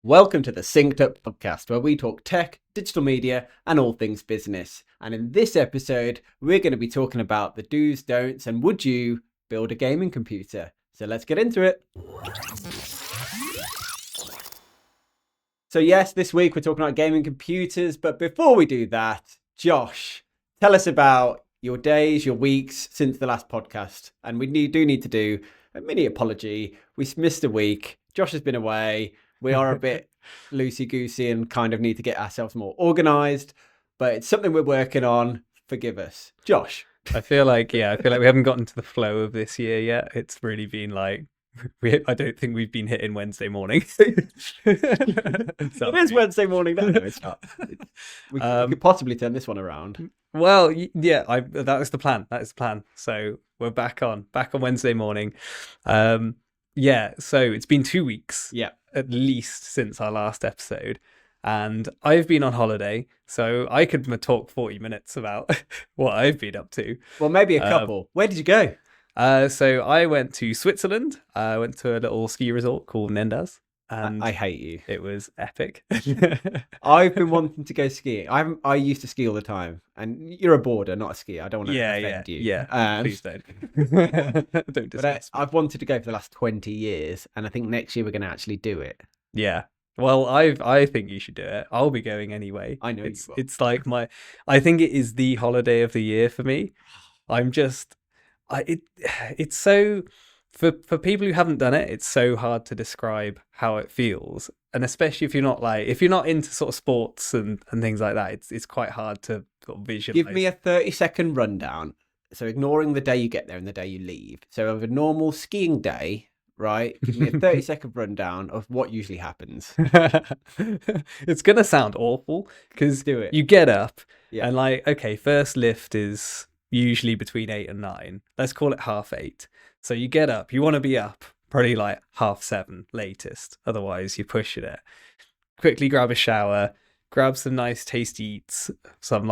Welcome to the Synced Up podcast, where we talk tech, digital media, and all things business. And in this episode, we're going to be talking about the do's, don'ts, and would you build a gaming computer? So let's get into it. So yes, this week we're talking about gaming computers, but before we do that, Josh, tell us about your days, your weeks since the last podcast. And we do need to do a mini apology. We missed a week. Josh has been away. We are a bit loosey-goosey and kind of need to get ourselves more organised, but it's something we're working on. Forgive us. Josh. I feel like we haven't gotten to the flow of this year yet. It's really been like, I don't think we've been hitting Wednesday morning. It is Wednesday morning. No, it's not. We could possibly turn this one around. Well, yeah, that is the plan. That is the plan. So we're back on Wednesday morning. Yeah, so it's been 2 weeks. Yeah. At least since our last episode, and I've been on holiday, so I could talk 40 minutes about what I've been up to. Well, maybe a couple. Where did you go? So I went to Switzerland. I went to a little ski resort called Nendaz, and I hate you. It was epic. I've been wanting to go skiing. I used to ski all the time, and you're a boarder, not a skier. I don't want to offend you. Yeah, please don't. Don't dismiss me. I've wanted to go for the last 20 years, and I think next year we're going to actually do it. Yeah. Well, I think you should do it. I'll be going anyway. I know it's you will. It's like I think it is the holiday of the year for me. It's so for people who haven't done it, it's so hard to describe how it feels, and especially if you're not into sort of sports and things like that, it's quite hard to sort of visualize. Give me a 30-second rundown. So ignoring the day you get there and the day you leave. So of a normal skiing day, right? Give me a 30-second rundown of what usually happens. It's gonna sound awful because Do it. You get up Yeah. and okay, first lift is usually between 8 and 9. Let's call it 8:30. So you get up, you want to be up probably like 7:30 latest. Otherwise you're pushing it. Quickly grab a shower, grab some nice tasty eats. Some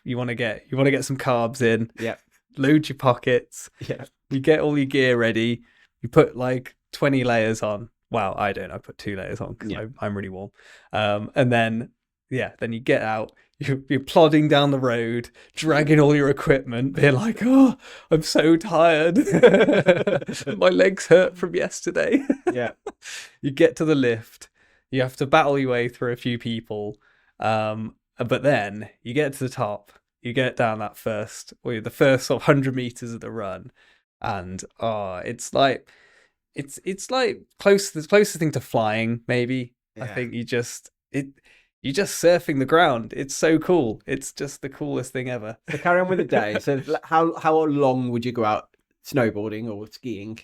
you want to get some carbs in. Yeah. Load your pockets. Yeah. You get all your gear ready. You put 20 layers on. Wow, I don't. I put 2 layers on because I'm really warm. And then you get out. You're plodding down the road, dragging all your equipment. Being like, oh, I'm so tired. My legs hurt from yesterday. Yeah. You get to the lift. You have to battle your way through a few people. But then you get to the top. You get down the first sort of 100 meters of the run. And it's like the closest thing to flying, maybe. Yeah. I think you're just surfing the ground. It's so cool. It's just the coolest thing ever. So carry on with the day. So how long would you go out snowboarding or skiing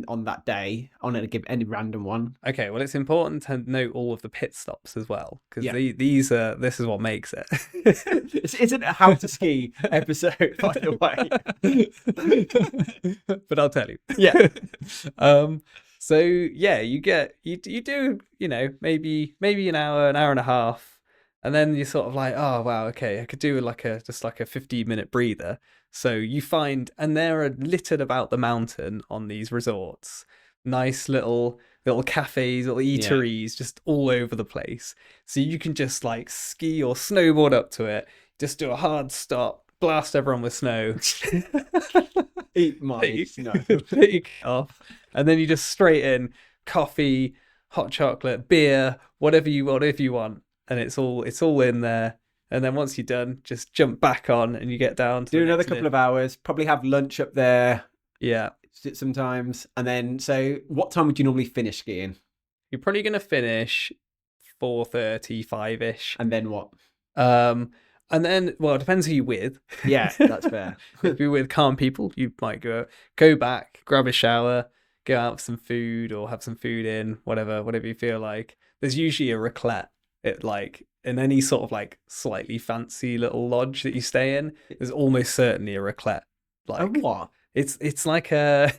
on that day? Give any random one. Okay, well, it's important to note all of the pit stops as well, because Yeah. this is what makes it. This isn't a how to ski episode, by the way. But I'll tell you. Yeah. So yeah, you do maybe an hour and a half, and then you're sort of like, oh wow, okay, I could do just a 15-minute breather. So you find, and there are littered about the mountain on these resorts, nice little cafes, little eateries, just all over the place. So you can just ski or snowboard up to it, just do a hard stop, blast everyone with snow. Eat my snow. Take off, and then you just straight in coffee, hot chocolate, beer, whatever you want, and it's all in there. And then once you're done, just jump back on and you get down to do another couple of hours. Probably have lunch up there. Yeah, sometimes. And then, so what time would you normally finish skiing? You're probably gonna finish 4:30, 5-ish. And then what? And then, well, it depends who you're with. Yeah, that's fair. If you're with calm people, you might go back, grab a shower, go out for some food or have some food in, whatever you feel like. There's usually a raclette in any sort of slightly fancy little lodge that you stay in. There's almost certainly a raclette. What? It's like a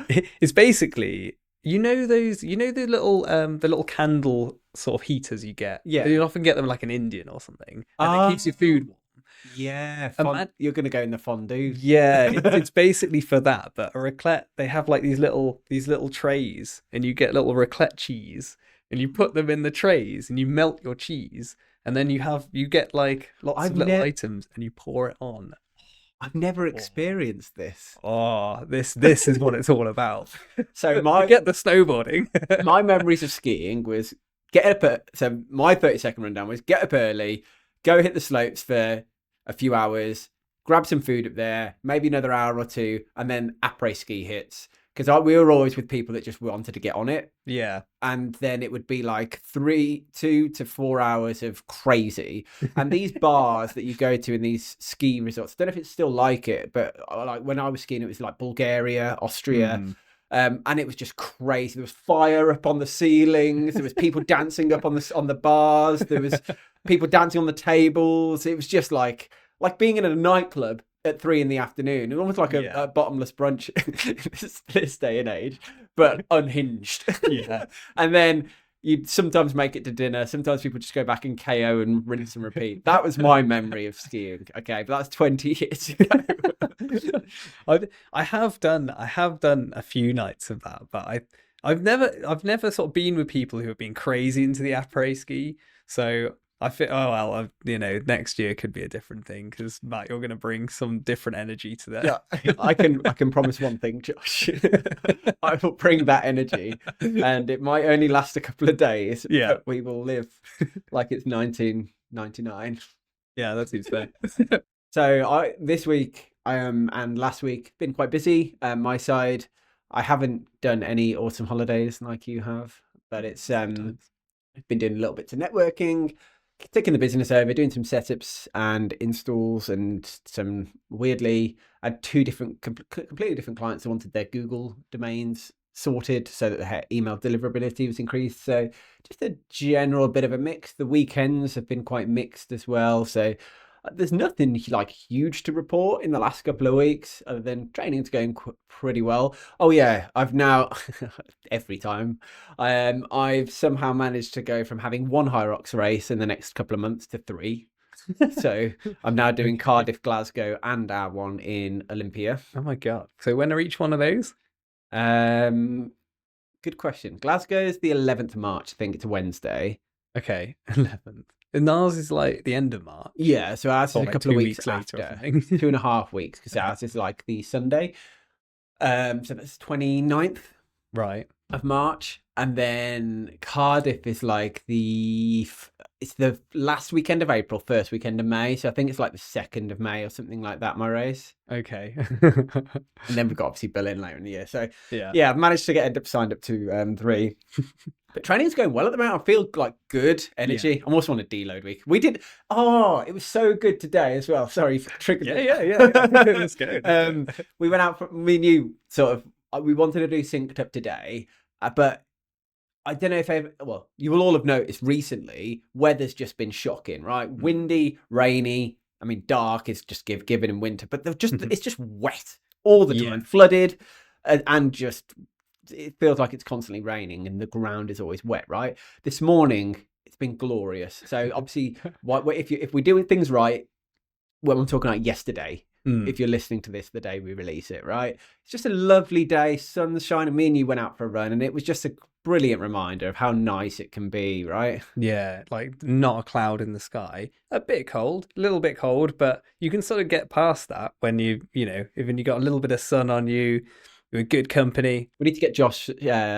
it's basically, the little candle sort of heaters you get. Yeah. You often get them like an Indian or something. And it keeps your food warm. Yeah, you're going to go in the fondue. Yeah, it's basically for that. But a raclette, they have these little trays, and you get little raclette cheese, and you put them in the trays and you melt your cheese, and then you get like lots of little items and you pour it on. I've never experienced this. Oh, this is what it's all about. So forget the snowboarding. My memories of skiing was so my 30-second rundown was get up early, go hit the slopes for a few hours, grab some food up there, maybe another hour or two, and then après ski hits. Because we were always with people that just wanted to get on it. Yeah. And then it would be like 2 to 4 hours of crazy. And these bars that you go to in these ski resorts, I don't know if it's still like it, but like when I was skiing, it was like Bulgaria, Austria. And it was just crazy. There was fire up on the ceilings. There was people dancing up on the bars. There was people dancing on the tables. It was just like being in a nightclub at 3 PM, almost like a bottomless brunch this day and age, but unhinged. Yeah. And then you'd sometimes make it to dinner. Sometimes people just go back and KO and rinse and repeat. That was my memory of skiing. Okay, but that's 20 years ago. I have done a few nights of that, but I've never sort of been with people who have been crazy into the après ski. So I feel, next year could be a different thing because Matt, you're going to bring some different energy to that. Yeah, I can promise one thing, Josh. I will bring that energy, and it might only last a couple of days. Yeah, but we will live like it's 1999. Yeah, that seems fair. So this week and last week been quite busy. My side, I haven't done any autumn holidays like you have, but it's I've been doing a little bit of networking, taking the business over, doing some setups and installs, and some weirdly, I had 2 completely different clients that wanted their Google domains sorted so that their email deliverability was increased. So just a general bit of a mix. The weekends have been quite mixed as well. So there's nothing like huge to report in the last couple of weeks other than training's going pretty well. Oh yeah, I've now every time I've somehow managed to go from having 1 Hyrox race in the next couple of months to 3. So I'm now doing Cardiff, Glasgow, and our one in Olympia. Oh my god! So when are each one of those? Good question. Glasgow is the 11th of March. I think it's a Wednesday. Okay, 11th. And ours is like the end of March. Yeah, so ours is a couple of weeks later. After. 2.5 weeks, because ours is like the Sunday. So that's 29th of March. And then Cardiff is like it's the last weekend of April, first weekend of May. So I think it's like the 2nd of May or something like that, my race. Okay. And then we've got obviously Berlin later in the year. So yeah, I've managed to get signed up to 3. But training's going well at the moment. I feel like good energy. Yeah. I also want a deload week. We did. Oh, it was so good today as well. Sorry for triggering. Yeah. That's good. We went out. We knew sort of we wanted to do synced up today, but I don't know if you will all have noticed recently. Weather's just been shocking, right? Windy, rainy. I mean, dark is just given in winter, but it's just wet all the time, flooded, and just. It feels like it's constantly raining and the ground is always wet, right? This morning it's been glorious. So obviously, if we're doing things right, well, I'm talking like yesterday. If you're listening to this the day we release it, right? It's just a lovely day, sun's shining. Me and you went out for a run, and it was just a brilliant reminder of how nice it can be, right? Yeah, like not a cloud in the sky. A little bit cold, but you can sort of get past that when even you got a little bit of sun on you. You're in good company. We need to get Josh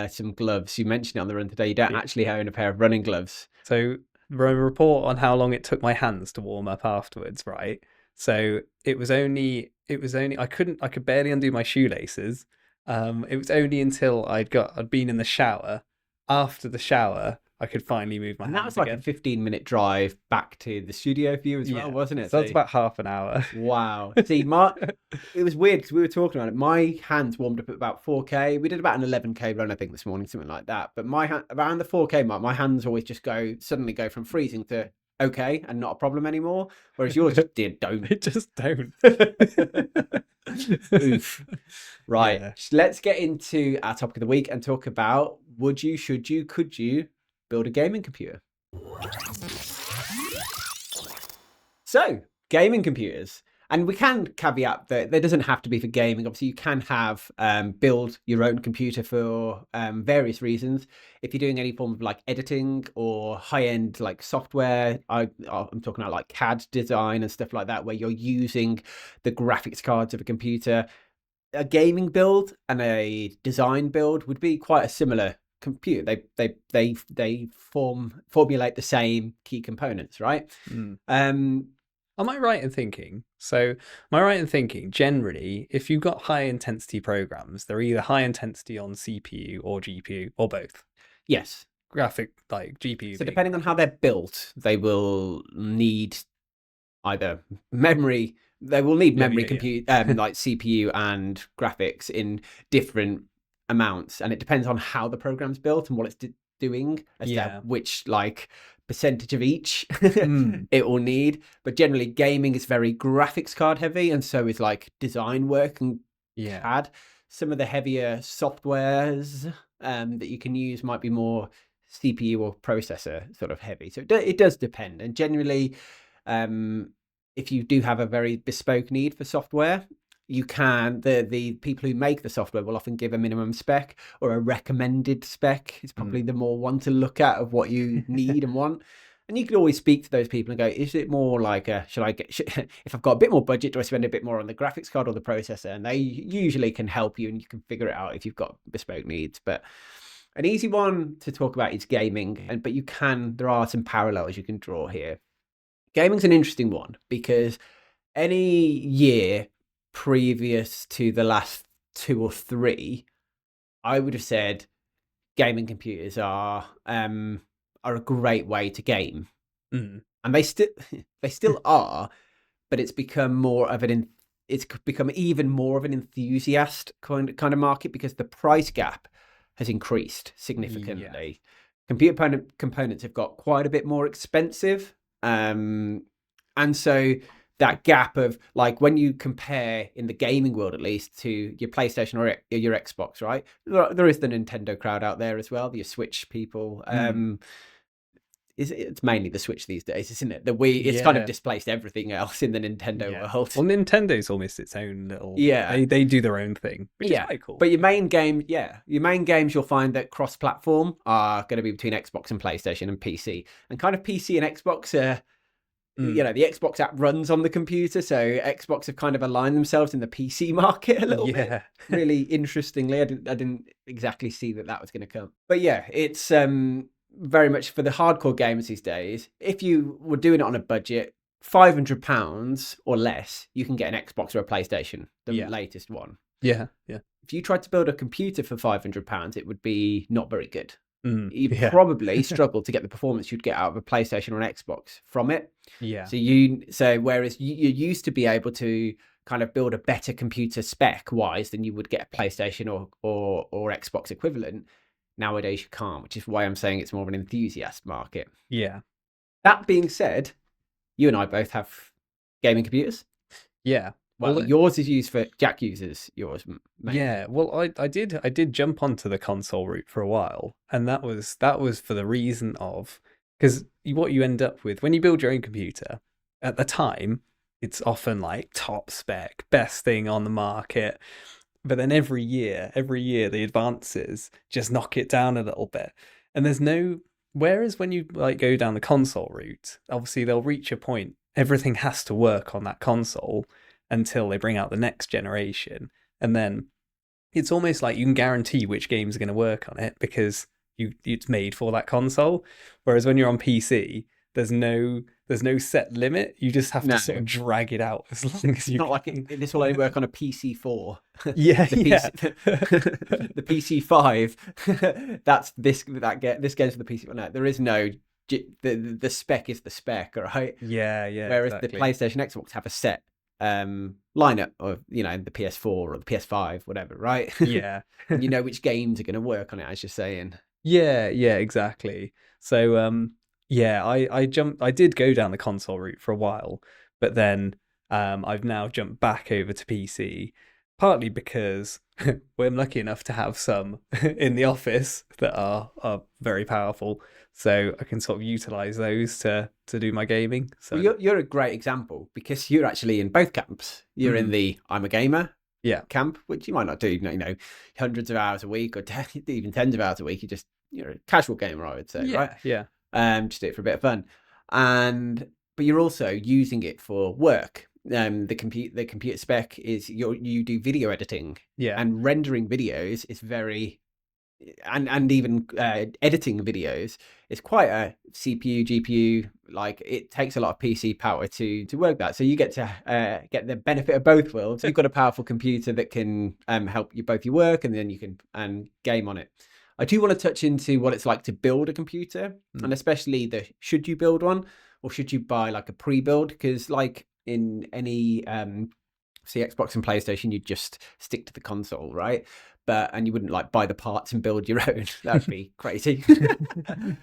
some gloves. You mentioned it on the run today. You don't actually own a pair of running gloves. So report on how long it took my hands to warm up afterwards, right? So it was only I could barely undo my shoelaces. It was only until I'd been in the shower. After the shower, I could finally move my hands. And that was like a 15-minute drive back to the studio for you as well, wasn't it? So that's about half an hour. Wow. See, it was weird because we were talking about it. My hands warmed up at about 4K. We did about an 11K run, I think, this morning, something like that. But around the 4K mark, my hands always just suddenly go from freezing to okay and not a problem anymore. Whereas yours just don't. It just don't. Oof. Right. Yeah. Let's get into our topic of the week and talk about would you, should you, could you build a gaming computer? So, gaming computers. And we can caveat that there doesn't have to be for gaming. Obviously, you can have build your own computer for various reasons. If you're doing any form of like editing or high-end like software, I'm talking about like CAD design and stuff like that, where you're using the graphics cards of a computer. A gaming build and a design build would be quite a similar computer. They formulate the same key components, right? Am I right in thinking? So, am I right in thinking generally, if you've got high intensity programs, they're either high intensity on CPU or GPU or both? Yes. Graphic, like GPU. So depending on how they're built, they will need either memory. They will need memory, compute, like CPU and graphics in different amounts, and it depends on how the program's built and what it's doing as to which like percentage of each it will need. But generally, gaming is very graphics card heavy, and so is like design work and CAD. Some of the heavier softwares that you can use might be more CPU or processor sort of heavy. So it does depend, and generally, if you do have a very bespoke need for software, you can the people who make the software will often give a minimum spec or a recommended spec. It's probably the more one to look at of what you need and want. And you can always speak to those people and go, is it more like if I've got a bit more budget, do I spend a bit more on the graphics card or the processor? And they usually can help you, and you can figure it out if you've got bespoke needs. But an easy one to talk about is gaming, but there are some parallels you can draw here. Gaming's an interesting one because any year previous to the last 2 or 3, I would have said gaming computers are a great way to game, and they still are, but it's become even more of an enthusiast kind of market because the price gap has increased significantly. Computer components have got quite a bit more expensive, and so that gap of like when you compare in the gaming world, at least, to your PlayStation or your Xbox, right? There is the Nintendo crowd out there as well, your Switch people. It's mainly the Switch these days, isn't it? The Wii, it's kind of displaced everything else in the Nintendo world. Well, Nintendo's almost its own little. They do their own thing, which is quite cool. But your main games, you'll find that cross-platform are going to be between Xbox and PlayStation and PC, and kind of PC and Xbox are. The Xbox app runs on the computer, so Xbox have kind of aligned themselves in the PC market a little bit. Really interestingly, I didn't exactly see that was going to come. But yeah, it's very much for the hardcore gamers these days. If you were doing it on a budget, £500 or less, you can get an Xbox or a PlayStation, the latest one. Yeah. If you tried to build a computer for £500, it would be not very good. You'd probably struggle to get the performance you'd get out of a PlayStation or an Xbox from it. So whereas you used to be able to kind of build a better computer spec wise than you would get a PlayStation or Xbox equivalent, nowadays you can't, which is why I'm saying it's more of an enthusiast market. That being said, you and I both have gaming computers. Well, yours is used for Jack uses yours. Mainly. Yeah, well, I did jump onto the console route for a while, and that was for the reason of because what you end up with when you build your own computer at the time, it's often like top spec, best thing on the market, but then every year the advances just knock it down a little bit, and there's no. Whereas when you like go down the console route, obviously they'll reach a point everything has to work on that console until they bring out the next generation, and then it's almost like you can guarantee which games are going to work on it because it's made for that console. Whereas when you're on PC, there's no set limit. You just have to sort of drag it out as long as you. Not like this will only work on a PC4. The PC 5. That's this game's for the PC. No, there is no. The spec is the spec, right? Whereas the PlayStation, Xbox have a set lineup of the PS4 or the PS5, whatever, right? And you know which games are going to work on it, as you're saying. Exactly. So I did go down the console route for a while, but then I've now jumped back over to PC, Partly because we're lucky enough to have some in the office that are very powerful, so I can sort of utilize those to do my gaming. Well, So you're a great example because you're actually in both camps. You're in the I'm a gamer yeah, camp, which you might not do, hundreds of hours a week or even tens of hours a week. You're a casual gamer, I would say, right? yeah, Just do it for a bit of fun, but you're also using it for work. The computer spec is you do video editing, yeah. and rendering videos is very and even editing videos is quite a CPU GPU, like it takes a lot of PC power to work that, so you get to get the benefit of both worlds. You've got a powerful computer that can help you both your work, and then you can game on it. I do want to touch into what it's like to build a computer, and especially the should you build one or should you buy like a pre-build, because like in any see Xbox and PlayStation, you just stick to the console, right? And you wouldn't like buy the parts and build your own. That would be crazy.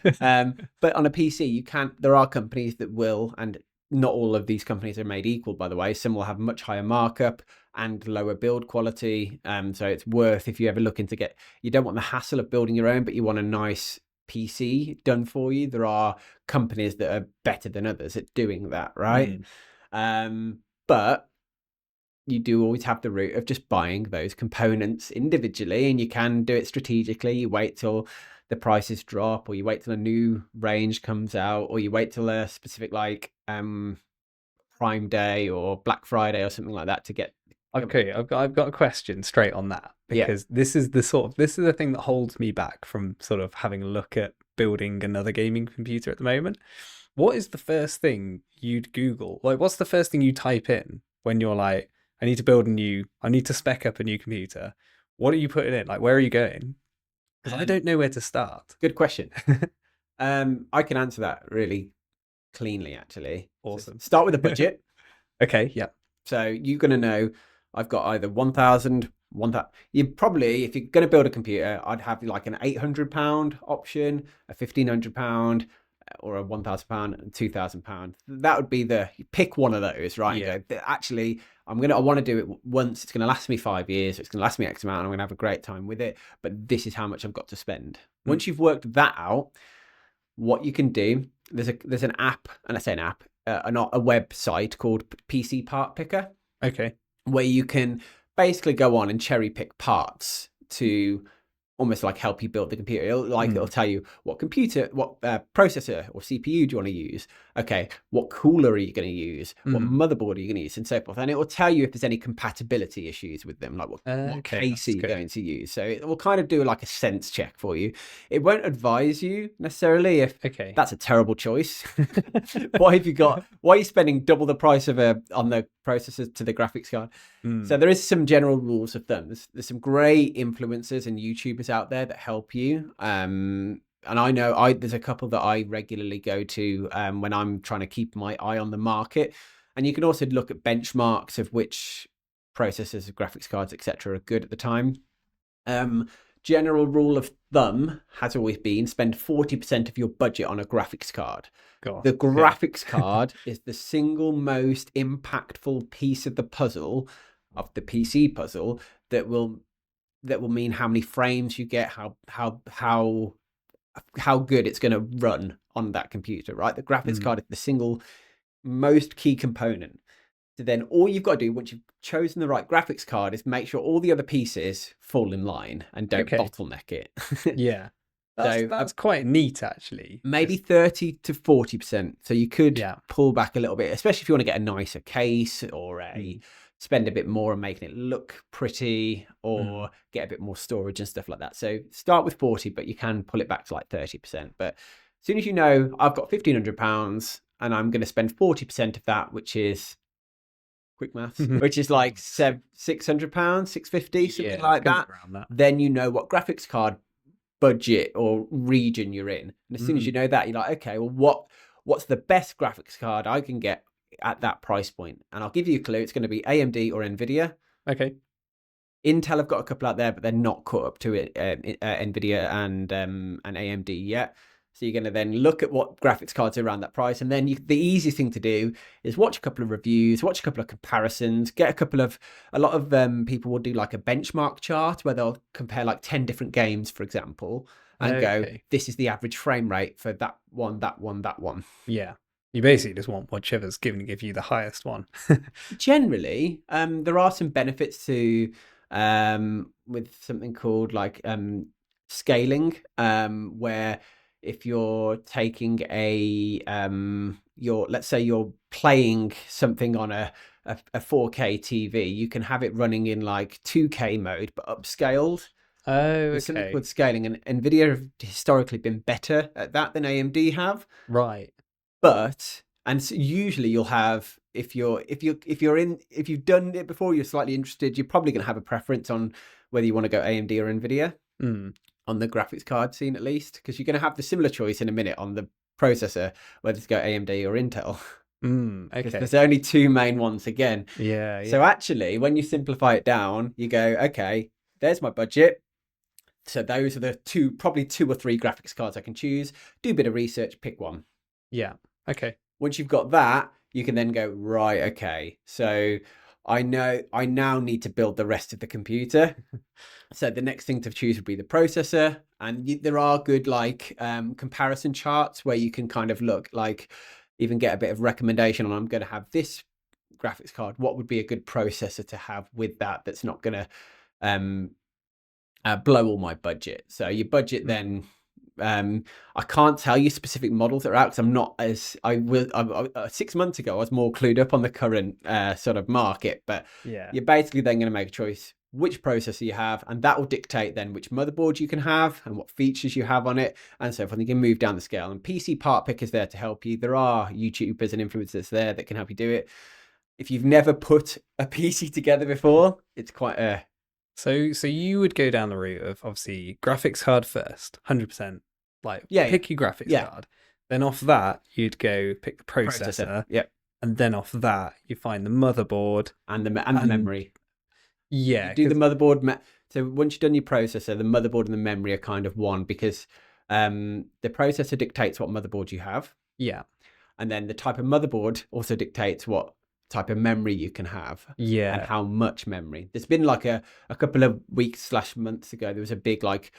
But on a PC, there are companies that will, and not all of these companies are made equal, by the way. Some will have much higher markup and lower build quality. So it's worth, if you ever look into you don't want the hassle of building your own, but you want a nice PC done for you. There are companies that are better than others at doing that, right? But you do always have the route of just buying those components individually, and you can do it strategically. You wait till the prices drop, or you wait till a new range comes out, or you wait till a specific like Prime Day or Black Friday or something like that to get. Okay, I've got a question straight on that, because this is the thing that holds me back from sort of having a look at building another gaming computer at the moment. What is the first thing you'd Google? Like, what's the first thing you type in when you're like, I need to spec up a new computer? What are you putting in? Like, where are you going? Because I don't know where to start. Good question. I can answer that really cleanly, actually. Awesome. So start with a budget. Okay, yeah. So you're going to know I've got either 1,000. You probably, if you're going to build a computer, I'd have like an £800 option, a £1,500, or a £1,000 and £2,000. That would be you pick one of those, right? Yeah. And go, actually, I want to do it once. It's going to last me 5 years. It's going to last me X amount. And I'm going to have a great time with it. But this is how much I've got to spend. Once you've worked that out, what you can do, there's an app, and I say an app, not a website called PC Part Picker. Okay. Where you can basically go on and cherry pick parts to almost like help you build the computer. It'll tell you what processor or CPU do you want to use? Okay, what cooler are you going to use? What motherboard are you going to use, and so forth. And it will tell you if there's any compatibility issues with them, like what case are you going to use. So it will kind of do like a sense check for you. It won't advise you necessarily if that's a terrible choice. Why are you spending double the price on the processors to the graphics card? So there is some general rules of thumb. There's some great influencers and YouTubers out there that help you. And I know there's a couple that I regularly go to when I'm trying to keep my eye on the market. And you can also look at benchmarks of which processors, graphics cards, etc. are good at the time. General rule of thumb has always been spend 40% of your budget on a graphics card. The graphics card is the single most impactful piece of the puzzle, of the PC puzzle, that will mean how many frames you get, how good it's going to run on that computer, right? The graphics card is the single most key component. So then all you've got to do once you've chosen the right graphics card is make sure all the other pieces fall in line and don't bottleneck it. Yeah. That's quite neat, actually. Maybe 30 to 40%. So you could pull back a little bit, especially if you want to get a nicer case or spend a bit more on making it look pretty, or get a bit more storage and stuff like that. So start with 40, but you can pull it back to like 30%. But as soon as you know, I've got £1,500 and I'm going to spend 40% of that, which is quick maths, which is like £600, £650, something like that. Then you know what graphics card budget or region you're in. And as soon as you know that, you're like, okay, well, what's the best graphics card I can get at that price point? And I'll give you a clue. It's going to be AMD or Nvidia. Okay. Intel have got a couple out there, but they're not caught up to it, Nvidia and AMD yet. So you're going to then look at what graphics cards are around that price. And then the easiest thing to do is watch a couple of reviews, watch a couple of comparisons, a lot of people will do like a benchmark chart where they'll compare like 10 different games, for example, and go, this is the average frame rate for that one, that one, that one. Yeah. You basically just want whichever's going to give you the highest one. Generally, there are some benefits to with something called like scaling, where if you're taking let's say you're playing something on a 4K TV, you can have it running in like 2K mode but upscaled. Oh, okay. There's something called scaling, and Nvidia have historically been better at that than AMD have. Right. But so usually you'll have, if you've done it before, you're slightly interested, you're probably going to have a preference on whether you want to go AMD or Nvidia on the graphics card scene, at least, because you're going to have the similar choice in a minute on the processor, whether to go AMD or Intel. Okay. There's only two main ones again. Yeah. So actually, when you simplify it down, you go, okay, there's my budget. So those are the probably two or three graphics cards I can choose. Do a bit of research, pick one. Yeah. Okay. Once you've got that, you can then go, right, okay, so I now need to build the rest of the computer. So the next thing to choose would be the processor. And there are good like comparison charts where you can kind of look, like even get a bit of recommendation on, I'm going to have this graphics card. What would be a good processor to have with that that's not going to blow all my budget? So your budget then... I can't tell you specific models that are out because I'm not as 6 months ago I was more clued up on the current sort of market, but you're basically then going to make a choice which processor you have, and that will dictate then which motherboard you can have and what features you have on it, and so forth. You can move down the scale, and PC Part Pick is there to help you. There are YouTubers and influencers there that can help you do it. If you've never put a PC together before, it's quite a... So you would go down the route of obviously graphics card first, 100%. Like pick your graphics card. Then off that, you'd go pick the processor. Yep. And then off that, you find the motherboard and the memory. Yeah. You do the motherboard. So once you've done your processor, the motherboard and the memory are kind of one, because the processor dictates what motherboard you have. Yeah. And then the type of motherboard also dictates what type of memory you can have. Yeah. And how much memory. There's been like a couple of weeks/months ago, there was a big like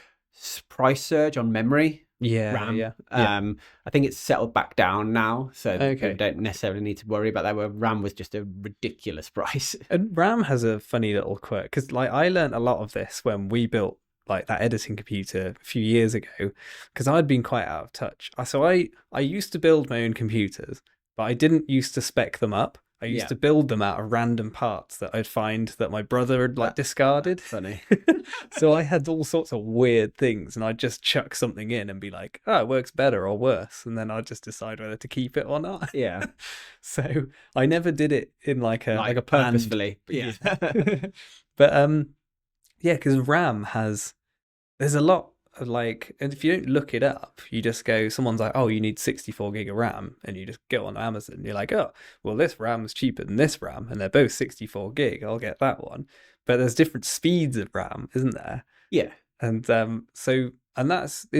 price surge on memory. RAM. I think it's settled back down now, so you don't necessarily need to worry about that, where RAM was just a ridiculous price. And RAM has a funny little quirk, because like I learned a lot of this when we built like that editing computer a few years ago, because I'd been quite out of touch. So I used to build my own computers, but I didn't used to spec them up. I used to build them out of random parts that I'd find that my brother had like discarded. Funny. So I had all sorts of weird things, and I'd just chuck something in and be like, oh, it works better or worse. And then I'd just decide whether to keep it or not. Yeah. So I never did it in like a purposefully. Yeah. But because RAM there's a lot of like, and if you don't look it up, you just go, someone's like, oh, you need 64 gig of RAM, and you just go on Amazon and you're like, oh, well, this RAM's cheaper than this RAM and they're both 64 gig, I'll get that one. But there's different speeds of RAM, isn't there? Yeah. And that's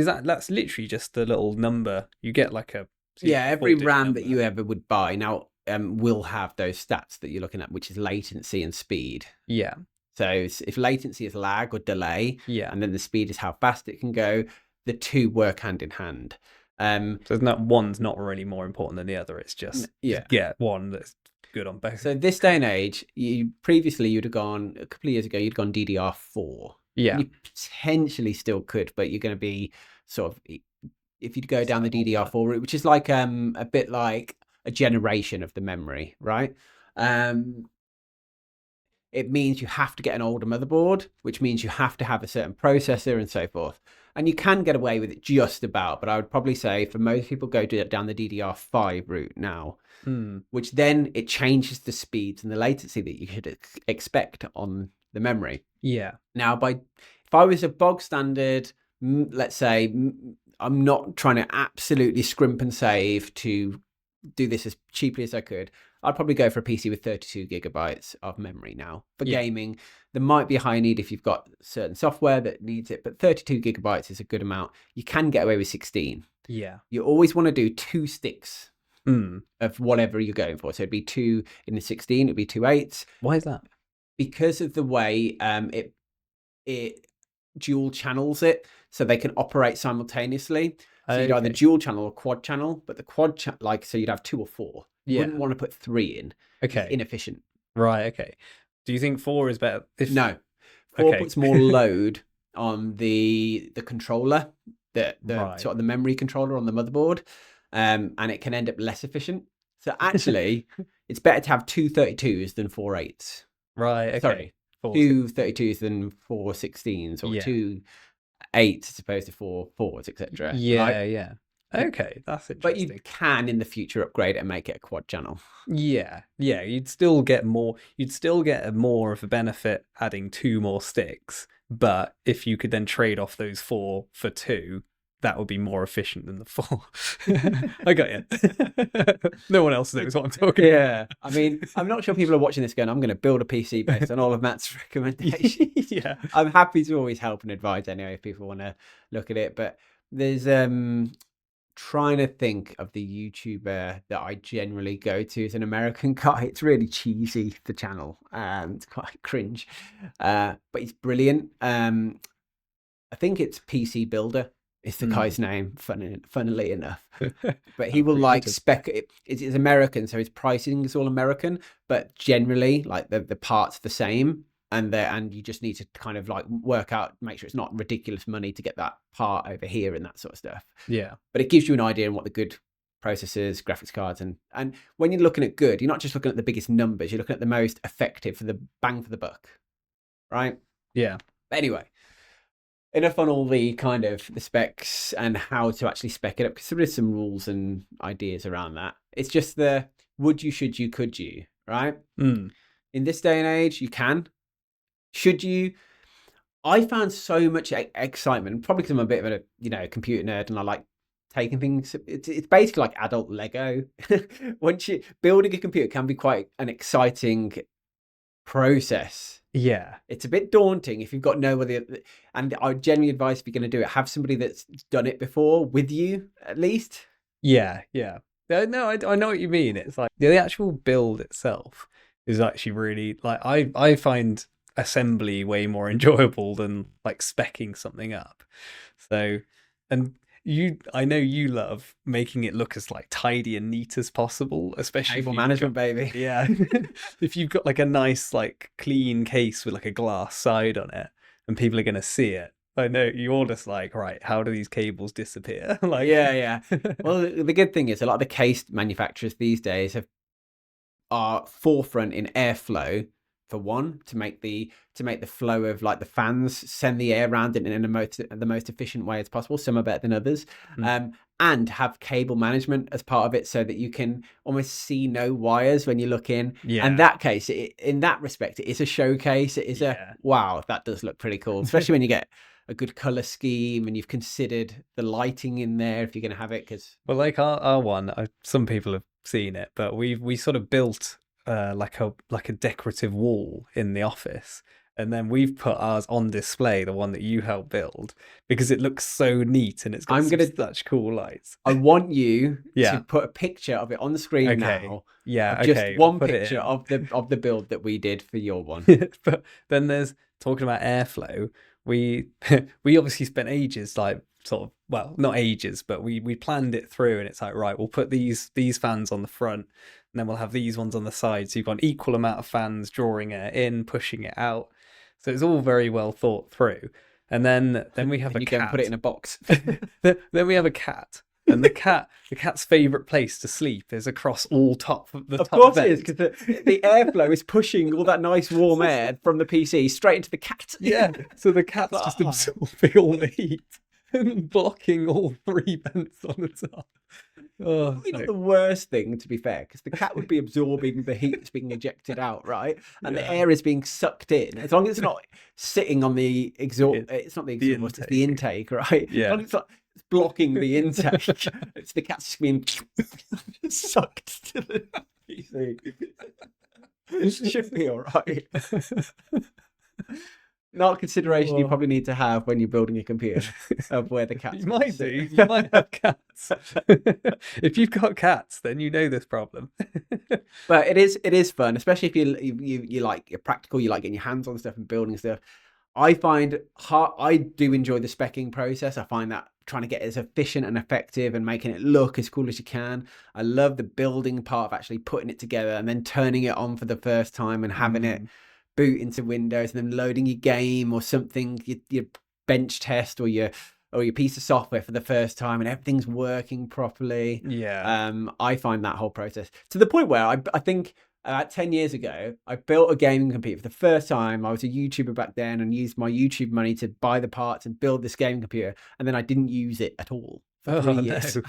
literally just the little number you get, like every RAM number that you ever would buy now will have those stats that you're looking at, which is latency and speed. Yeah. So if latency is lag or delay, and then the speed is how fast it can go, the two work hand in hand. So one's not really more important than the other. It's just get one that's good on both. So this day and age, you'd have gone, a couple of years ago, you'd gone DDR4. Yeah. You potentially still could, but you're going to be sort of, if you'd go down the DDR4 route, which is like a bit like a generation of the memory, right? It means you have to get an older motherboard, which means you have to have a certain processor and so forth. And you can get away with it just about, but I would probably say for most people go down the DDR5 route now, which then it changes the speeds and the latency that you should expect on the memory. Yeah. Now, if I was a bog standard, let's say, I'm not trying to absolutely scrimp and save to do this as cheaply as I could. I'd probably go for a PC with 32 gigabytes of memory now. For Yeah. gaming, there might be a high need if you've got certain software that needs it, but 32 gigabytes is a good amount. You can get away with 16. Yeah. You always want to do 2 sticks Mm. of whatever you're going for. So it'd be 2 in the 16, it'd be 2 8s. Why is that? Because of the way it dual channels it, so they can operate simultaneously. So you'd either Okay. dual channel or quad channel, but the quad so you'd have 2 or 4. You Yeah. wouldn't want to put 3 in. It's Okay. inefficient. Right. Okay. Do you think 4 is better? No, 4 Okay. puts more load on the controller, the Right. sort of the memory controller on the motherboard, and it can end up less efficient. So actually, it's better to have 2 32s than 4 8s. Right. Okay. Sorry, 4, 2 32s than 4 16s, or Yeah. 2 8s as opposed to 4 4s, etc. Yeah. right? Yeah. Okay. That's But interesting. you can in the future upgrade it and make it a quad channel. Yeah. Yeah. You'd still get more. You'd still get more of a benefit adding 2 more sticks. But if you could then trade off those 4 for 2, that would be more efficient than the 4. I got you. No one else knows what I'm talking Yeah, I mean, I'm not sure people are watching this going, I'm going to build a PC based on all of Matt's recommendations. Yeah. I'm happy to always help and advise anyway if people want to look at it. But there's trying to think of the YouTuber that I generally go to. It's an American guy. It's really cheesy, the channel. It's quite cringe. But he's brilliant. I think it's PC Builder. It's the guy's name, funnily enough. But he will like spec it. It's American, so his pricing is all American, but generally like the parts the same. And you just need to kind of like work out, make sure it's not ridiculous money to get that part over here and that sort of stuff. Yeah. But it gives you an idea on what the good processors, graphics cards, and when you're looking at good, you're not just looking at the biggest numbers, you're looking at the most effective for the bang for the buck, right? Yeah. But anyway, enough on all the kind of the specs and how to actually spec it up, because there is some rules and ideas around that. It's just the would you, should you, could you, right? Mm. In this day and age, you can. Should you? I found so much excitement, probably because I'm a bit of a computer nerd and I like taking things. It's basically like adult Lego. Once you building a computer can be quite an exciting process. Yeah. It's a bit daunting if you've got nobody. And I would genuinely advise if you're going to do it, have somebody that's done it before with you at least. Yeah. Yeah. No, I know what you mean. It's like the actual build itself is actually really like I find assembly way more enjoyable than like specking something up. So, and I know you love making it look as like tidy and neat as possible, especially Cable management, baby. Yeah. If you've got like a nice like clean case with like a glass side on it and people are going to see it. I know you're just like, right, how do these cables disappear? Like, yeah. Well, the good thing is a lot of the case manufacturers these days are forefront in airflow. For one, to make the flow of like the fans send the air around it in the most efficient way as possible. Some are better than others, and have cable management as part of it, so that you can almost see no wires when you look in. Yeah. And that case, in that respect, it is a showcase. It is a wow, that does look pretty cool, especially when you get a good color scheme and you've considered the lighting in there if you're going to have it. Because like our one, some people have seen it, but we sort of built like a decorative wall in the office, and then we've put ours on display, the one that you helped build, because it looks so neat and it's got such cool lights. I want you to put a picture of it on the screen now. Yeah, just one picture of the build that we did for your one. But then there's talking about airflow. We obviously spent ages like sort of, well, not ages, but we planned it through, and it's like, right, we'll put these fans on the front, and then we'll have these ones on the side, so you've got an equal amount of fans drawing air in, pushing it out. So it's all very well thought through. And then we have you cat. can put it in a box. Then we have a cat. And the cat's favourite place to sleep is across all top of the top. Of course vent. it is, because the airflow is pushing all that nice warm air from the PC straight into the cat. Yeah, so the cat's just absorbing all the heat and blocking all 3 vents on the top. Oh, Probably not the worst thing, to be fair, because the cat would be absorbing the heat that's being ejected out, right? And the air is being sucked in. As long as it's not sitting on the exhaust, it's not the exhaust, it's the intake, right? Yeah. As long as it's blocking the intake, it's the cat's just being sucked to the... PC. Should be all right. Not a consideration you probably need to have when you're building a computer of where the cats You might do. You might have cats. If you've got cats, then you know this problem. But it is fun, especially if you like you're practical, you like getting your hands on stuff and building stuff. I do enjoy the speccing process. I find that trying to get as efficient and effective and making it look as cool as you can. I love the building part of actually putting it together and then turning it on for the first time and having it boot into Windows and then loading your game or something, your bench test or your piece of software for the first time and everything's working properly. I find that whole process to the point where I think 10 years ago, I built a gaming computer for the first time. I was a YouTuber back then and used my YouTube money to buy the parts and build this gaming computer. And then I didn't use it at all for 3 years. No.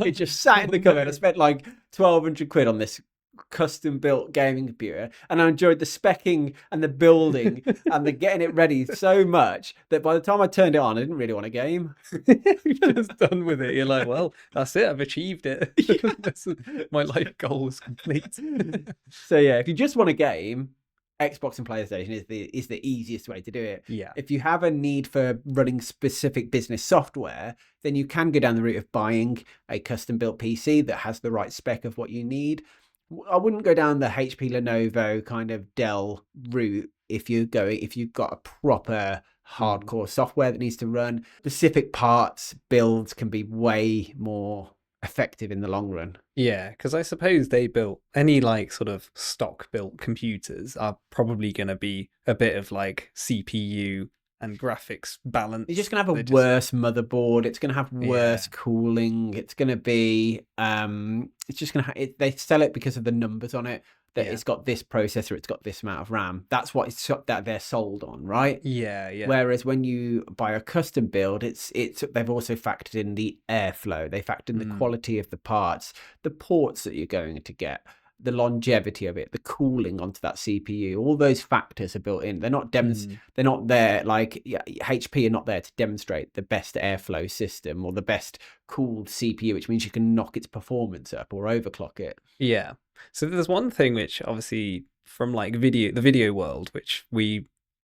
It just sat in the cupboard. I spent like 1,200 quid on this custom built gaming computer and I enjoyed the specking and the building and the getting it ready so much that by the time I turned it on I didn't really want a game. You're just done with it. You're like, well, that's it, I've achieved it. My life goal is complete. So yeah, if you just want a game, Xbox and PlayStation is the easiest way to do it. Yeah. If you have a need for running specific business software, then you can go down the route of buying a custom built PC that has the right spec of what you need. I wouldn't go down the HP Lenovo kind of Dell route if you've got a proper hardcore software that needs to run. Specific parts builds can be way more effective in the long run. Yeah, because I suppose they built any like sort of stock built computers are probably going to be a bit of like CPU and graphics balance. You're just going to have a worse motherboard. It's going to have worse cooling. It's going to be, it's just going to they sell it because of the numbers on it, that it's got this processor, it's got this amount of RAM. That's what that they're sold on, right? Yeah. Whereas when you buy a custom build, they've also factored in the airflow. They factored in the quality of the parts, the ports that you're going to get, the longevity of it, the cooling onto that CPU. All those factors are built in. They're not they're not there like HP are not there to demonstrate the best airflow system or the best cooled CPU, which means you can knock its performance up or overclock it. Yeah. So there's one thing which obviously from like the video world, which we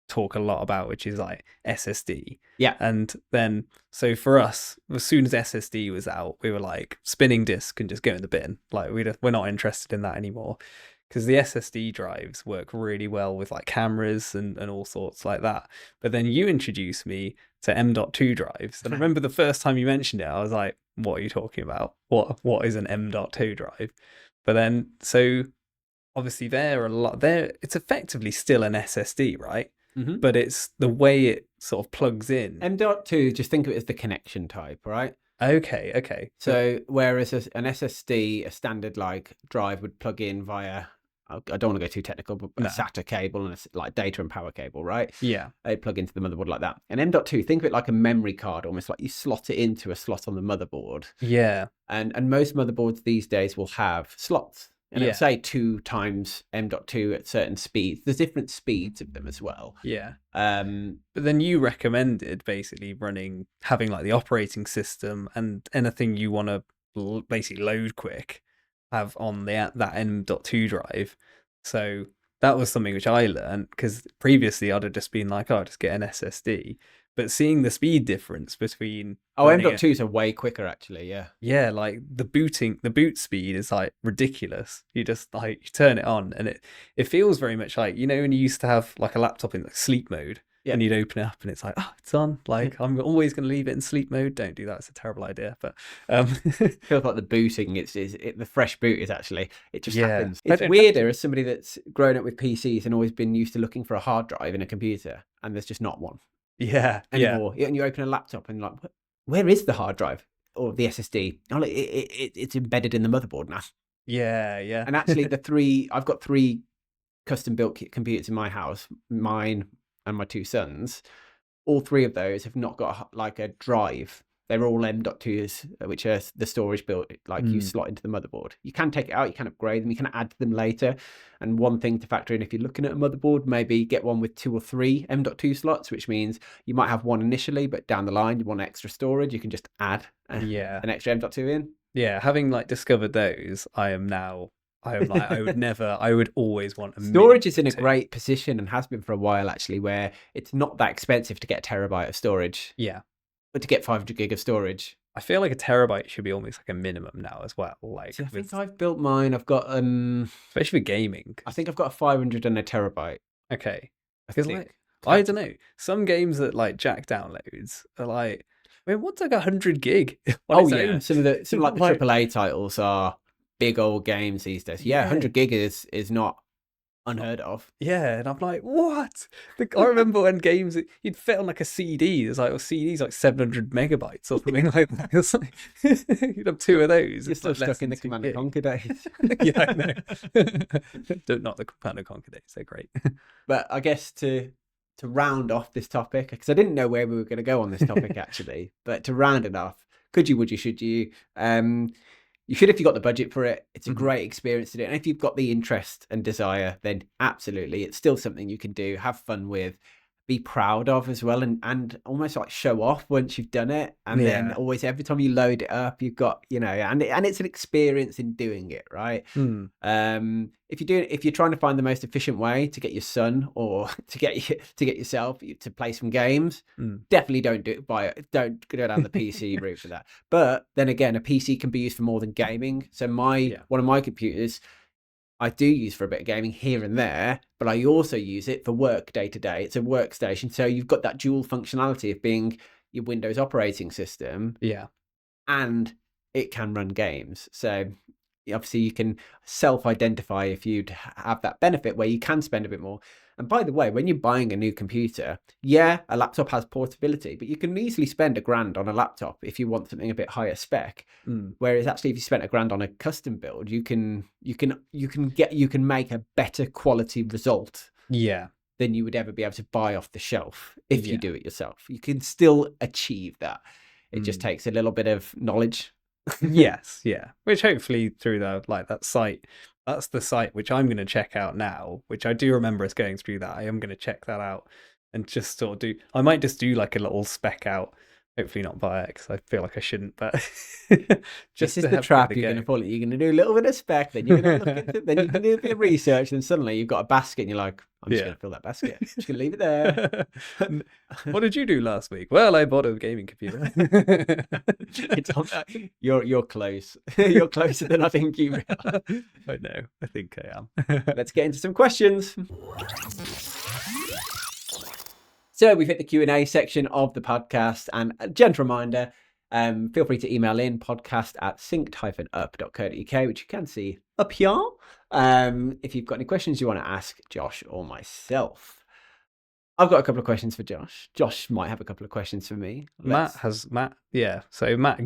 talk a lot about, which is like SSD. Yeah. And then so for us, as soon as SSD was out, we were like, spinning disk can just go in the bin. Like we're not interested in that anymore, because the SSD drives work really well with like cameras and all sorts like that. But then you introduced me to M.2 drives, and I remember the first time you mentioned it, I was like, what are you talking about? What is an M.2 drive? But then so obviously it's effectively still an SSD, right? Mm-hmm. But it's the way it sort of plugs in. M.2, just think of it as the connection type, right? Okay. So whereas an SSD, a standard like drive would plug in via, I don't want to go too technical, but a SATA cable and a like data and power cable, right? Yeah. They plug into the motherboard like that. And M.2, think of it like a memory card, almost like you slot it into a slot on the motherboard. Yeah. And most motherboards these days will have slots. And it'll say 2 times M.2 at certain speeds. There's different speeds of them as well. Yeah. But then you recommended basically having like the operating system and anything you want to basically load quick have on that M.2 drive. So that was something which I learned, because previously I'd have just been like, oh, just get an SSD. But seeing the speed difference between M.2s are way quicker actually, yeah, like the boot speed is like ridiculous. You just like you turn it on and it feels very much like, you know, when you used to have like a laptop in like sleep mode, and you'd open it up and it's like, oh, it's on. Like I'm always going to leave it in sleep mode. Don't do that. It's a terrible idea. But it feels like the booting. The fresh boot is actually, it just happens. It's weirder as somebody that's grown up with PCs and always been used to looking for a hard drive in a computer, and there's just not one. Anymore. And you open a laptop and like, where is the hard drive or the SSD? Oh, it's embedded in the motherboard now. Yeah. And actually, I've got 3 custom built computers in my house, mine and my 2 sons. All 3 of those have not got like a drive. They're all M.2s, which are the storage built, like you slot into the motherboard. You can take it out, you can upgrade them, you can add them later. And one thing to factor in if you're looking at a motherboard, maybe get one with 2 or 3 M.2 slots, which means you might have one initially, but down the line you want extra storage, you can just add an extra M.2 in. Yeah, having like discovered those, I I'm like, I would always want a Storage is in a minimum great position and has been for a while, actually, where it's not that expensive to get a terabyte of storage, Yeah. but to get 500 gig of storage. I feel like a terabyte should be almost like a minimum now as well. Like, See, I think I've built mine. I've got especially with gaming. I think I've got a 500 and a terabyte. Okay. I Because think. like, I don't know. Some games that like Jack downloads are like, I mean, what's like 100 gig on Oh its yeah, own? some like the Like- AAA titles are big old games these days. Yeah, Yeah. 100 gig is not unheard of. Yeah, and I'm like, what? I remember when games you'd fit on like a CD. There's like a CD's like 700 megabytes or something like that. It's like, you'd have two of those. You're It's still like less stuck in than the 2 Command and gig. Conquer days. Yeah, I know. Not the Command and Conquer days. They're great. But I guess to round off this topic, because I didn't know where we were going to go on this topic actually, but to round it off, could you, would you, should you? You should if you've got the budget for it. It's a great experience to do. And if you've got the interest and desire, then absolutely, it's still something you can do, have fun with, be proud of as well, and almost like show off once you've done it. And then Yeah. always, every time you load it up, you've got, and it's an experience in doing it, right? If you're trying to find the most efficient way to get your son or to get yourself to play some games, definitely don't don't go down the PC route for that. But then again, a PC can be used for more than gaming. So one of my computers, I do use for a bit of gaming here and there, but I also use it for work day to day. It's a workstation, so you've got that dual functionality of being your Windows operating system, Yeah. and it can run games. So obviously you can self-identify if you'd have that benefit where you can spend a bit more. And by the way, when you're buying a new computer, yeah, a laptop has portability, but you can easily spend $1,000 on a laptop if you want something a bit higher spec. Whereas actually, if you spent $1,000 on a custom build, you can make a better quality result Yeah. than you would ever be able to buy off the shelf if you do it yourself. You can still achieve that. It just takes a little bit of knowledge. Yes, yeah. Which hopefully through that site, that's the site which I'm going to check out now, which I do remember us going through that. I am going to check that out and just sort of I might just do like a little spec out. Hopefully not buy it because I feel like I shouldn't, but just this is the trap you're going to fall in. You're going to do a little bit of spec, then you're going to look into then you can do a bit of research, and suddenly you've got a basket and you're like, I'm just going to fill that basket. I'm just going to leave it there. What did you do last week? Well, I bought a gaming computer. It's on that. You're close. You're closer than I think you realize. I know. I think I am. Let's get into some questions. So we've hit the Q&A section of the podcast, and a gentle reminder, feel free to email in podcast@synced-up.co.uk, which you can see up here. If you've got any questions you want to ask Josh or myself. I've got a couple of questions for Josh. Josh might have a couple of questions for me. So Matt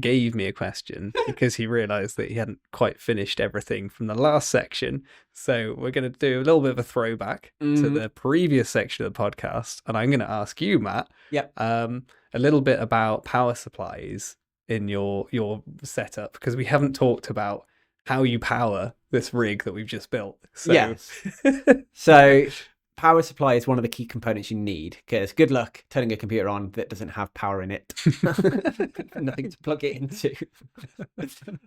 gave me a question because he realised that he hadn't quite finished everything from the last section. So we're going to do a little bit of a throwback to the previous section of the podcast, and I'm going to ask you, Matt, a little bit about power supplies in your setup, because we haven't talked about how you power this rig that we've just built. So... Yes. So power supply is one of the key components you need, because good luck turning a computer on that doesn't have power in it. Nothing to plug it into.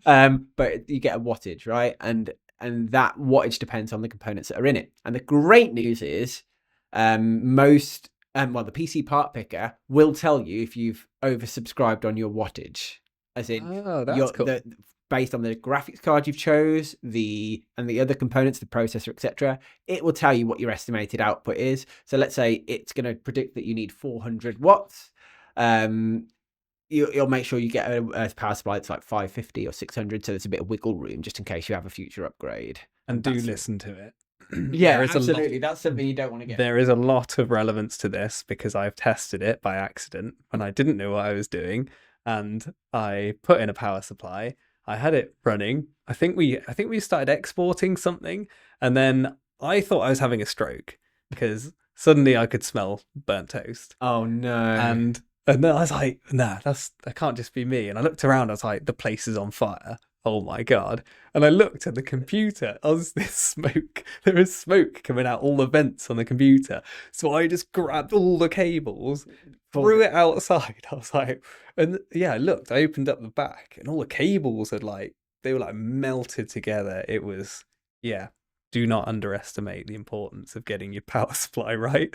But you get a wattage, right? And that wattage depends on the components that are in it. And the great news is the PC part picker will tell you if you've oversubscribed on your wattage, as in that's cool. Based on the graphics card you've chose, and the other components, the processor, etc., it will tell you what your estimated output is. So let's say it's going to predict that you need 400 watts. You'll make sure you get a power supply that's like 550 or 600, so there's a bit of wiggle room just in case you have a future upgrade. And do listen to it. Yeah, absolutely. That's something you don't want to get. There is a lot of relevance to this because I've tested it by accident when I didn't know what I was doing, and I put in a power supply. I had it running. I think we started exporting something, and then I thought I was having a stroke because suddenly I could smell burnt toast. Oh no! And then I was like, nah, that can't just be me. And I looked around. I was like, the place is on fire. Oh my God. And I looked at the computer. This smoke. There was smoke coming out all the vents on the computer. So I just grabbed all the cables, threw it outside. I was like, and yeah, I looked, I opened up the back, and all the cables they were like melted together. It was Yeah. Do not underestimate the importance of getting your power supply right.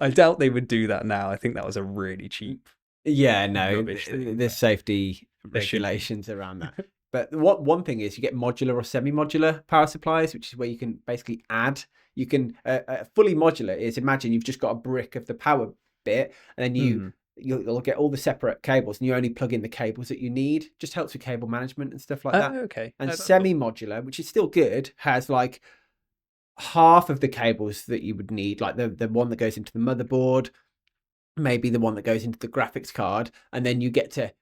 I doubt they would do that now. I think that was a really cheap Yeah, no, rubbish thing. there's safety There should be. regulations around that. But one thing is you get modular or semi-modular power supplies, which is where you can basically add. You can fully modular is, imagine you've just got a brick of the power bit, and then you'll get all the separate cables, and you only plug in the cables that you need. Just helps with cable management and stuff like that. Okay. And Oh, that's semi-modular, which is still good, has like half of the cables that you would need, like the one that goes into the motherboard, maybe the one that goes into the graphics card, and then you get to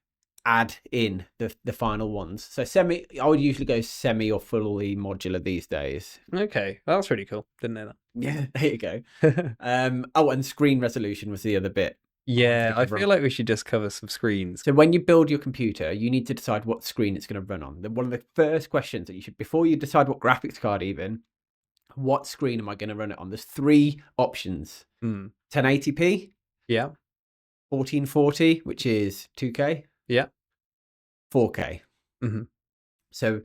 add in the final ones. So I would usually go semi or fully modular these days. cool. Okay. Well, that's really cool. Didn't know Yeah, there you go. that. Oh, and screen resolution was the other bit. Yeah, I feel like we should just cover some screens. So when you build your computer, you need to decide what screen it's going to run on. One of the first questions that you should, before you decide what graphics card even, what screen am I going to run it on? There's 3 options. 1080p, Yeah. 1440, which is 2K. Yeah. 4K. Mhm. So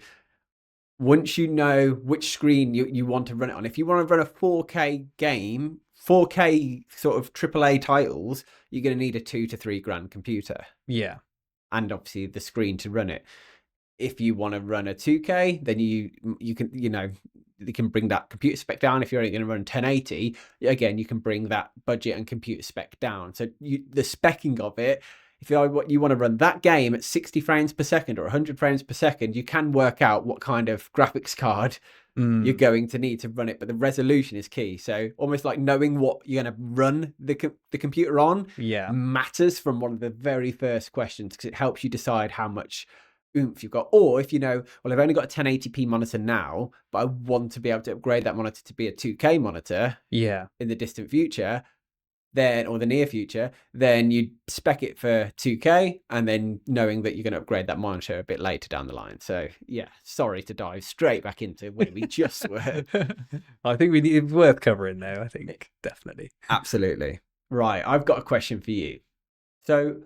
once you know which screen you want to run it on, if you want to run a 4K game, 4K sort of AAA titles, you're going to need a 2 to 3 grand computer. Yeah. And obviously the screen to run it. If you want to run a 2K, then you can, you can bring that computer spec down. If you're only going to run 1080, again, you can bring that budget and computer spec down. So the specking of it, if you want to run that game at 60 frames per second or 100 frames per second, you can work out what kind of graphics card you're going to need to run it. But the resolution is key. So almost like knowing what you're going to run the computer on matters from one of the very first questions, because it helps you decide how much oomph you've got. Or if you know, well, I've only got a 1080p monitor now, but I want to be able to upgrade that monitor to be a 2K monitor in the distant future, then, or the near future, then you spec it for 2K, and then knowing that you're going to upgrade that monitor a bit later down the line. So yeah, sorry to dive straight back into where we just were. I think it's worth covering though. I think definitely. Absolutely. Right. I've got a question for you. So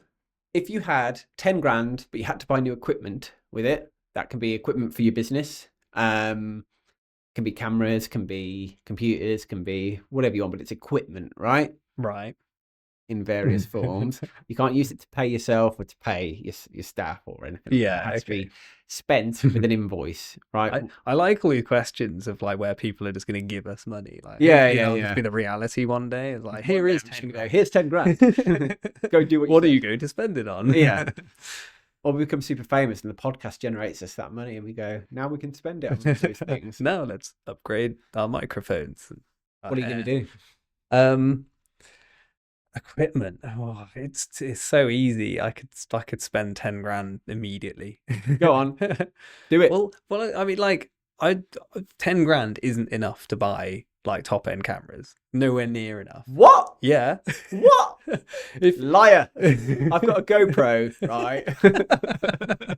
if you had 10 grand, but you had to buy new equipment with it, that can be equipment for your business. Can be cameras, can be computers, can be whatever you want, but it's equipment, right? Right. In various forms. You can't use it to pay yourself or to pay your staff or anything. Yeah, it has to be spent with an invoice, right? I like all your questions of like where people are just going to give us money. Like, yeah. Be the reality one day. It's like, here is 10 grand. Here's 10 grand. Go do what are you going to spend it on? Yeah. Or we become super famous and the podcast generates us that money, and we go, now we can spend it on those things. No, let's upgrade our microphones. What are you going to do? Equipment. Oh, it's so easy. I could spend 10 grand immediately. Go on, do it. Well, I mean, like, 10 grand isn't enough to buy like top end cameras. Nowhere near enough. What? Yeah. What? Liar. I've got a GoPro, right?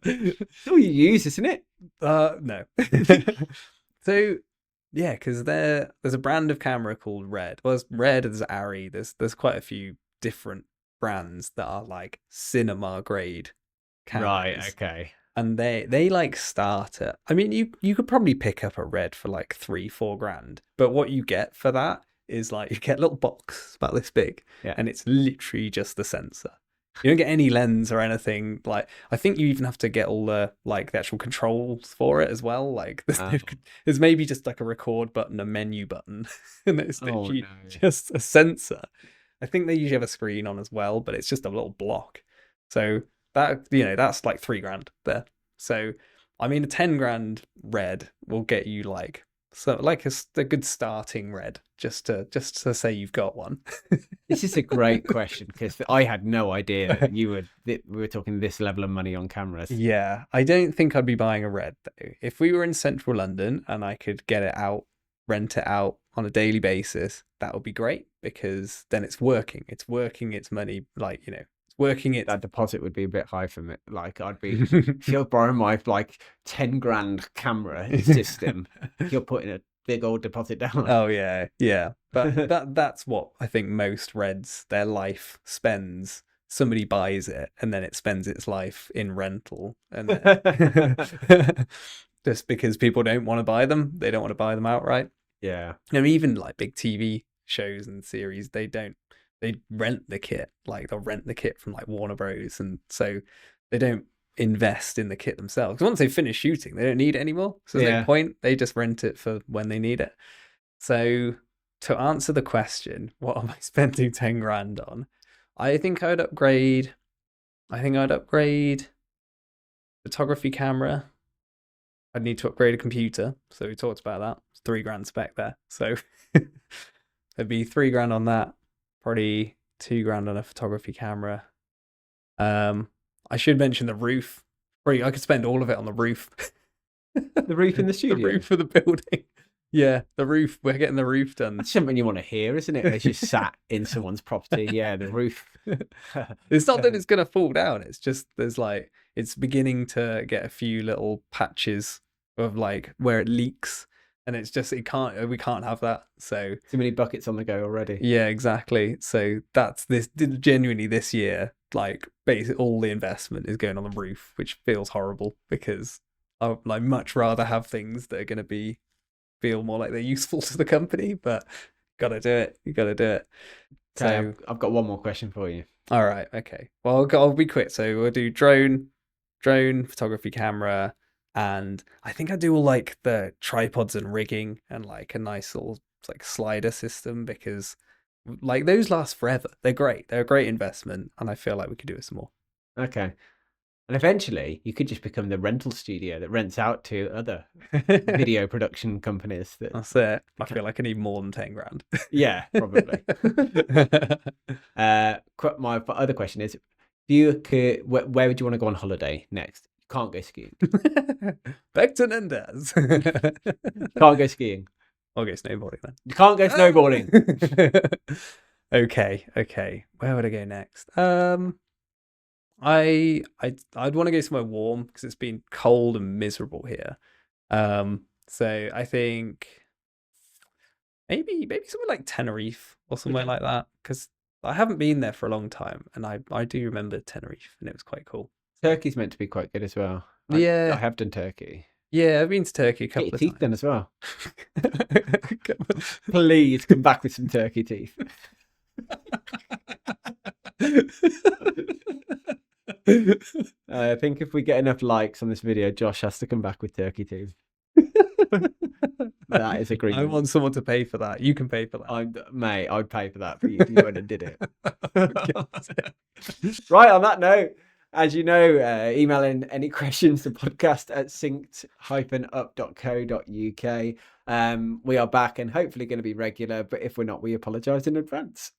It's all you use, isn't it? No. So yeah, because there's a brand of camera called Red. Well, there's Red, there's Arri, there's quite a few different brands that are like cinema grade cameras. Right, okay. And they like start at, I mean, you could probably pick up a Red for like 3-4 grand, but what you get for that is like you get a little box about this big, and it's literally just the sensor. You don't get any lens or anything. Like, I think you even have to get all the like the actual controls for it as well. Like, there's maybe just like a record button, a menu button, and it's literally just a sensor. I think they usually have a screen on as well, but it's just a little block. So that, that's like 3 grand there. So I mean, a 10 grand Red will get you like a good starting Red, just to say you've got one. This is a great question, because I had no idea that we were talking this level of money on cameras. Yeah, I don't think I'd be buying a Red though. If we were in central London and I could get it out, rent it out on a daily basis, that would be great, because then it's working its money, like, it's working it. That deposit would be a bit high for me. Like, I'd be, if you'll borrow my like 10 grand camera system, you're putting a big old deposit down. Oh yeah. But that's what I think most Reds, their life spends. Somebody buys it and then it spends its life in rental, and then just because people don't want to buy them. They don't want to buy them outright. Yeah. Even like big TV shows and series, they rent the kit. Like they'll rent the kit from like Warner Bros. And so they don't invest in the kit themselves. Because once they finish shooting, they don't need it anymore. So there's no point. They just rent it for when they need it. So to answer the question, what am I spending 10 grand on? I think I'd upgrade photography camera. I'd need to upgrade a computer. So we talked about that. It's 3 grand spec there. So there'd be 3 grand on that. Probably 2 grand on a photography camera. I should mention the roof. Probably I could spend all of it on the roof. The roof in the studio? The roof of the building. Yeah, the roof. We're getting the roof done. That's something you want to hear, isn't it? As you sat in someone's property. Yeah, the roof. It's not that it's going to fall down. It's just it's beginning to get a few little patches of like where it leaks. And it's just, we can't have that. So too many buckets on the go already. Yeah, exactly. So that's genuinely this year, like basically all the investment is going on the roof, which feels horrible because I'd like much rather have things that are going to feel more like they're useful to the company, but gotta do it. You gotta do it. Okay, so I've got one more question for you. All right. Okay. Well, I'll be quick. So we'll do drone, photography camera, and I think I do all like the tripods and rigging and like a nice little like slider system because like those last forever. They're great. They're a great investment, and I feel like we could do it some more. Okay. And eventually, you could just become the rental studio that rents out to other video production companies. That's it. I feel like I need more than 10 grand. Yeah, probably. My other question is, where would you want to go on holiday next? You can't go skiing. Back to Nendaz. Can't go skiing. I'll go snowboarding then. You can't go snowboarding. Okay. Where would I go next? I'd want to go somewhere warm because it's been cold and miserable here. So I think maybe somewhere like Tenerife or somewhere like that because I haven't been there for a long time, and I do remember Tenerife, and it was quite cool. Turkey's meant to be quite good as well. I have done Turkey. Yeah, I've been to Turkey a couple of times. Teeth done as well. Please come back with some turkey teeth. I think if we get enough likes on this video, Josh has to come back with turkey teeth. That is agreement. I want someone to pay for that. You can pay for that. Mate, I'd pay for that, but you went and did it. Right, on that note, as you know, email in any questions to podcast@synced-up.co.uk. We are back and hopefully going to be regular, but if we're not, we apologise in advance.